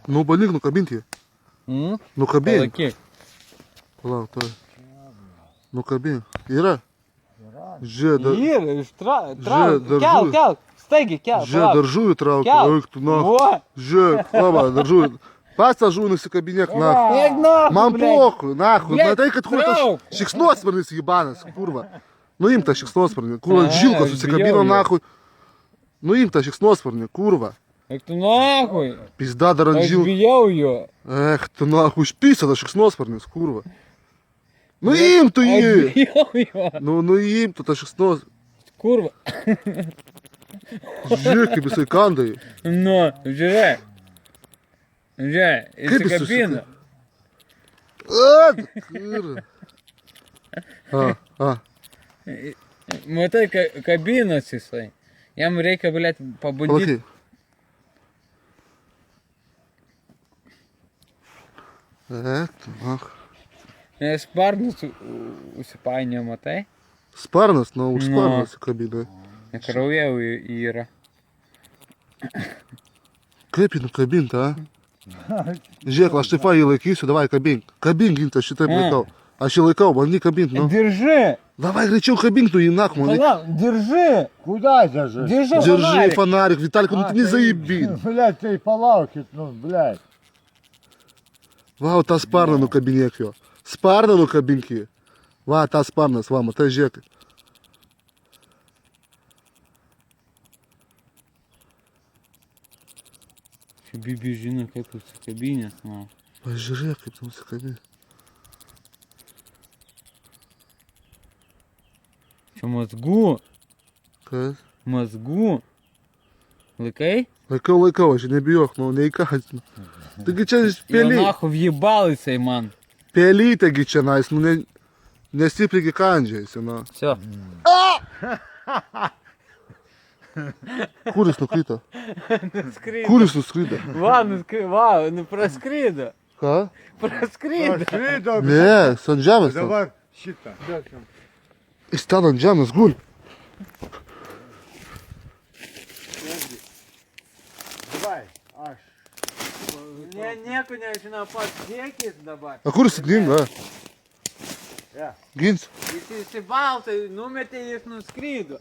Nu, bandyk nukabinti jį. Nukabink. Palaikyk. Palauk, tai. Nukabink. Yra? Žiūrėk, Yra, Žiūrėk, trauk, kelk, staigiai kelk. Žiūrėk, dar žuvį traukia. Kelk. Eik tu, na. Vo. Žiūrėk, laba, dar žuvį. Pas tą žuvį nusikabinėk, na. Eik nahui, Man блядь. pokui, nahui. Блядь, Matai, kad kur tas trauk. šiksnosparnis įbanas, kurva. Nuimk tą šiksnosparnį, kur ant žilkos aš susikabino, bijau jo. nahui. Nuimk tą šiksnosparnį, kurva. Eik tu nahui. Pizda dar ant Aš žilkos. bijau jo. Tu nahui, užpisa tas šiksnosparnis, kurva. Nuimk tu Aš jį. bijau jo. Nuimk tu tą šiksnosparnį. Kurva. Žiūrėk, kaip jisai kanda jį. Nu, žiūrėk. Žiūrėk, Kaip jis įsikabina. Kurva. Matai, kabinas jisai. Jam reikia, blėt, pabandyti. Palauk. Sparnus užsipainio, matai? Sparnas, nu, už sparną įsikabino. Kraujau yra. Kaip jį nukabinti, a? Žiūrėk, aš taip va jį laikysiu, davai kabink. Kabink, gint, aš šitaip laikau. Aš jį laikau, bandyk kabinti, nu. Держи! Давай гречу кабинку, ты нахуй. Держи! Куда держи? Держи фонарик, Виталька, ну ты не заеби. Блядь, ты полаукит, ну, блядь. Вау, та спарна ну кабинек йо. Спарна ну кабинки. Ва, та спарна с вами, та жека. Bibi žino, kaip užsikabinės, na. Pažiūrėk, kaip tu užsikabinė. Čia mazgų. Kas? Mazgų. Laikai? Laikau, aš nebijok, nu, neįkąsinu. Taigi čia Jo pėly. nahu vjebal jisai man. Pėlytėgi čia nais, nu, nestipriai kandžiaisi, nu. Все. Kur jis nukrito? Nuskrido. Kur jis nuskrido? Va, praskrido. Ką? Praskrido. Скрыто, Ne, ant žemės. ten. давай, щита. Jis ten ant žemės guli. Давай, аж. Nieko nežinau, pats dėkis dabar. A kur jis dingo, a? Ja. Gins. Jis įsibaltai, numetė, jis nuskrido.